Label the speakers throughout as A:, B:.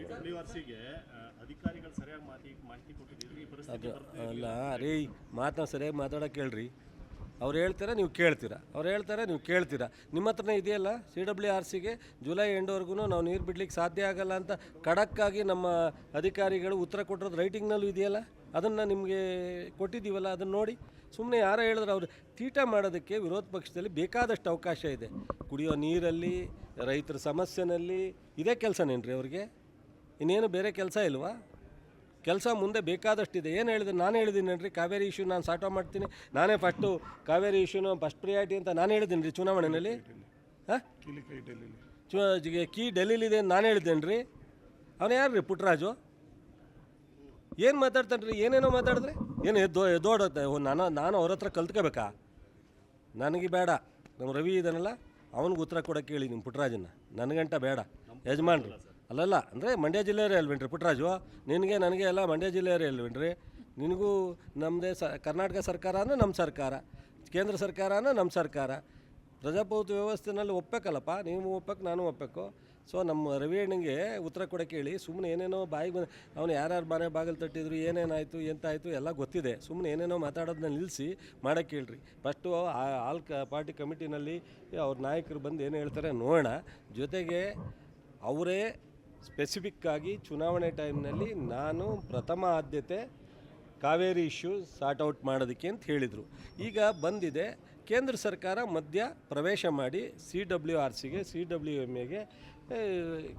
A: WRCಗೆ ಅಧಿಕಾರಿಗಳು ಸರಿಯಾಗಿ ಮಾಹಿತಿ ಕೊಟ್ಟಿದ್ದೀರಿ ಈ ಪರಿಸ್ಥಿತಿ
B: ಅಲ್ಲ ರೀ ಮಾತನ್ನ ಸರಿಯಾಗಿ ಮಾತಾಡೋಕೆ ಹೇಳ್ರಿ. ಅವ್ರು ಹೇಳ್ತಾರೆ ನೀವು ಕೇಳ್ತೀರಾ, ಅವ್ರು ಹೇಳ್ತಾರೆ ನೀವು ಕೇಳ್ತೀರಾ. ನಿಮ್ಮ ಹತ್ರನೇ ಇದೆಯಲ್ಲ CWRCಗೆ ಜುಲೈ ಎಂಡ್ವರೆಗೂ ನಾವು ನೀರು ಬಿಡ್ಲಿಕ್ಕೆ ಸಾಧ್ಯ ಆಗಲ್ಲ ಅಂತ ಖಡಕ್ಕಾಗಿ ನಮ್ಮ ಅಧಿಕಾರಿಗಳು ಉತ್ತರ ಕೊಟ್ಟಿರೋದು ರೈಟಿಂಗ್ನಲ್ಲೂ ಇದೆಯಲ್ಲ, ಅದನ್ನು ನಿಮಗೆ ಕೊಟ್ಟಿದ್ದೀವಲ್ಲ, ಅದನ್ನು ನೋಡಿ. ಸುಮ್ಮನೆ ಯಾರೋ ಹೇಳಿದ್ರೆ ಅವ್ರು ತೀಟ ಮಾಡೋದಕ್ಕೆ ವಿರೋಧ ಪಕ್ಷದಲ್ಲಿ ಬೇಕಾದಷ್ಟು ಅವಕಾಶ ಇದೆ. ಕುಡಿಯೋ ನೀರಲ್ಲಿ, ರೈತರ ಸಮಸ್ಯೆನಲ್ಲಿ ಇದೇ ಕೆಲಸನೇನ್ರಿ ಅವ್ರಿಗೆ? ಇನ್ನೇನು ಬೇರೆ ಕೆಲಸ ಇಲ್ವಾ? ಕೆಲಸ ಮುಂದೆ ಬೇಕಾದಷ್ಟಿದೆ. ಏನು ಹೇಳಿದೆ? ನಾನು ಹೇಳಿದ್ದೀನೇನ್ರಿ ಕಾವೇರಿ ಇಶ್ಯೂ ನಾನು ಸಾರ್ಟ್ ಔಟ್ ಮಾಡ್ತೀನಿ, ನಾನೇ ಫಸ್ಟು ಕಾವೇರಿ ಇಶ್ಯೂನ ಫಸ್ಟ್ ಪ್ರಿಯಾರಿಟಿ ಅಂತ ನಾನು ಹೇಳಿದ್ದೀನಿ ರೀ ಚುನಾವಣೆಯಲ್ಲಿ. ಹಾಂ, ಕೀ ಡೆಲ್ಲಿಲಿದೆ ಅಂತ ನಾನು ಹೇಳಿದ್ದೇನೆ ರೀ. ಅವನು ಯಾರು ರೀ ಪುಟ್ಟರಾಜು? ಏನು ಮಾತಾಡ್ತಾನೆ ರೀ? ಏನೇನೋ ಮಾತಾಡಿದ್ರೆ ಏನು ಎದ್ದೋಡುತ್ತೆ. ನಾನು ಅವ್ರ ಹತ್ರ ಕಲ್ತ್ಕೋಬೇಕಾ? ನನಗೆ ಬೇಡ. ನಮ್ಮ ರವಿ ಇದನ್ನಲ್ಲ, ಅವನಿಗೆ ಉತ್ತರ ಕೊಡೋಕ್ಕೆ ಹೇಳಿ ನಿಮ್ಮ ಪುಟ್ಟರಾಜನ್ನ, ನನಗಂಟ ಬೇಡ. ಯಜಮಾನ್ರು ಅಲ್ಲಲ್ಲ, ಅಂದರೆ ಮಂಡ್ಯ ಜಿಲ್ಲೆಯವರೇ ಅಲ್ವೇನ್ರಿ ಪುಟ್ಟರಾಜು? ನಿನಗೆ ನನಗೆ ಎಲ್ಲ ಮಂಡ್ಯ ಜಿಲ್ಲೆಯವರೇ ಅಲ್ವೇನ್ರಿ? ನಿನಗೂ ನಮ್ಮದೇ ಕರ್ನಾಟಕ ಸರ್ಕಾರ ಅಂದರೆ ನಮ್ಮ ಸರ್ಕಾರ, ಕೇಂದ್ರ ಸರ್ಕಾರ ಅಂದರೆ ನಮ್ಮ ಸರ್ಕಾರ. ಪ್ರಜಾಪ್ರಭುತ್ವ ವ್ಯವಸ್ಥೆನಲ್ಲಿ ಒಪ್ಪಬೇಕಲ್ಲಪ್ಪ, ನೀವು ಒಪ್ಪಕ್ಕೆ ನಾನು ಒಪ್ಪಬೇಕು. ಸೊ ನಮ್ಮ ರವಿ ಅಣ್ಣಂಗೆ ಉತ್ತರ ಕೊಡೋಕ್ಕೆ ಹೇಳಿ. ಸುಮ್ಮನೆ ಏನೇನೋ ಬಾಯಿಗೆ ಬಂದು ಅವನು ಯಾರ್ಯಾರು ಮನೆ ಬಾಗಿಲು ತಟ್ಟಿದ್ರು, ಏನೇನಾಯಿತು ಎಂತಾಯಿತು ಎಲ್ಲ ಗೊತ್ತಿದೆ. ಸುಮ್ಮನೆ ಏನೇನೋ ಮಾತಾಡೋದನ್ನ ನಿಲ್ಲಿಸಿ ಮಾಡೋಕ್ಕೆ ಹೇಳ್ರಿ. ಫಸ್ಟು ಆಲ್ ಪಾರ್ಟಿ ಕಮಿಟಿನಲ್ಲಿ ಅವ್ರ ನಾಯಕರು ಬಂದು ಏನು ಹೇಳ್ತಾರೆ ನೋಡೋಣ. ಜೊತೆಗೆ ಅವರೇ ಸ್ಪೆಸಿಫಿಕ್ಕಾಗಿ ಚುನಾವಣೆ ಟೈಮ್ನಲ್ಲಿ ನಾನು ಪ್ರಥಮ ಆದ್ಯತೆ ಕಾವೇರಿ ಇಶ್ಯೂ ಸಾರ್ಟ್ ಔಟ್ ಮಾಡೋದಕ್ಕೆ ಅಂತ ಹೇಳಿದರು. ಈಗ ಬಂದಿದೆ ಕೇಂದ್ರ ಸರ್ಕಾರ ಮಧ್ಯ ಪ್ರವೇಶ ಮಾಡಿ CWRCಗೆ CWMAಗೆ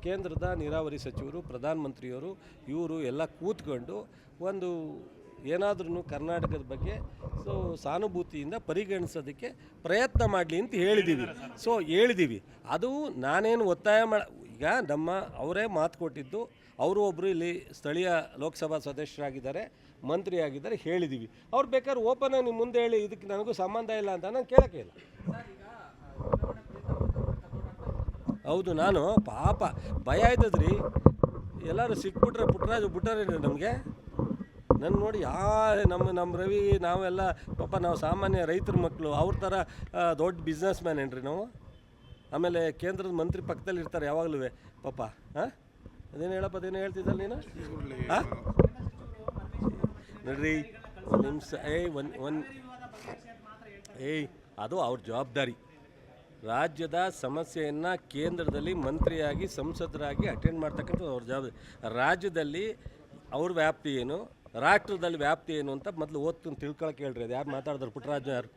B: ಕೇಂದ್ರದ ನೀರಾವರಿ ಸಚಿವರು, ಪ್ರಧಾನಮಂತ್ರಿಯವರು ಇವರು ಎಲ್ಲ ಕೂತ್ಕೊಂಡು ಒಂದು ಏನಾದ್ರೂ ಕರ್ನಾಟಕದ ಬಗ್ಗೆ ಸಾನುಭೂತಿಯಿಂದ ಪರಿಗಣಿಸೋದಕ್ಕೆ ಪ್ರಯತ್ನ ಮಾಡಲಿ ಅಂತ ಹೇಳಿದ್ದೀವಿ. ಅದು ನಾನೇನು ಒತ್ತಾಯ ಈಗ ಅವರೇ ಮಾತು ಕೊಟ್ಟಿದ್ದು. ಅವರು ಒಬ್ಬರು ಇಲ್ಲಿ ಸ್ಥಳೀಯ ಲೋಕಸಭಾ ಸದಸ್ಯರಾಗಿದ್ದಾರೆ, ಮಂತ್ರಿ ಆಗಿದ್ದಾರೆ, ಹೇಳಿದ್ದೀವಿ. ಅವ್ರು ಬೇಕಾದ್ರೆ ಓಪನ್ ನಿಮ್ಮ ಮುಂದೆ ಹೇಳಿ ಇದಕ್ಕೆ ನನಗೂ ಸಂಬಂಧ ಇಲ್ಲ ಅಂತ ನಾನು ಕೇಳೋಕ್ಕೆ ಇಲ್ಲ. ಹೌದು, ನಾನು ಪಾಪ ಭಯ ಆಯ್ತದ್ರಿ. ಎಲ್ಲರೂ ಸಿಕ್ಬಿಟ್ರೆ ಪುಟ್ಟರಾಜು ಬಿಟ್ಟಾರೇನ್ರಿ ನಮಗೆ? ನನ್ನ ನೋಡಿ ನಮ್ಮ ರವಿ ನಾವೆಲ್ಲ ಪಾಪ ನಾವು ಸಾಮಾನ್ಯ ರೈತರ ಮಕ್ಕಳು, ಅವ್ರ ಥರ ದೊಡ್ಡ ಬಿಸ್ನೆಸ್ ಮ್ಯಾನ್ ಏನ್ರಿ ನಾವು? ಆಮೇಲೆ ಕೇಂದ್ರದ ಮಂತ್ರಿ ಪಕ್ಕದಲ್ಲಿ ಇರ್ತಾರೆ ಯಾವಾಗಲೂ ಪಾಪ. ಹಾಂ, ಅದೇನು ಹೇಳಪ್ಪ, ಅದೇನು ಹೇಳ್ತಿದ್ದಲ್ಲ ನೀನು? ಹಾಂ ನೋಡ್ರಿ ಅದು ಅವ್ರ ಜವಾಬ್ದಾರಿ. ರಾಜ್ಯದ ಸಮಸ್ಯೆಯನ್ನು ಕೇಂದ್ರದಲ್ಲಿ ಮಂತ್ರಿಯಾಗಿ ಸಂಸದರಾಗಿ ಅಟೆಂಡ್ ಮಾಡ್ತಕ್ಕಂಥದ್ದು ಅವ್ರ ಜವಾಬ್ದಾರಿ. ರಾಜ್ಯದಲ್ಲಿ ಅವ್ರ ವ್ಯಾಪ್ತಿ ಏನು, ರಾಷ್ಟ್ರದಲ್ಲಿ ವ್ಯಾಪ್ತಿ ಏನು ಅಂತ ಮೊದಲು ಓದ್ತೀನಿ ತಿಳ್ಕೊಳಕ್ಕೆ ಹೇಳ್ರಿ. ಅದು ಯಾರು ಮಾತಾಡಿದ್ರು? ಪುಟ್ಟರಾಜು ಯಾರು?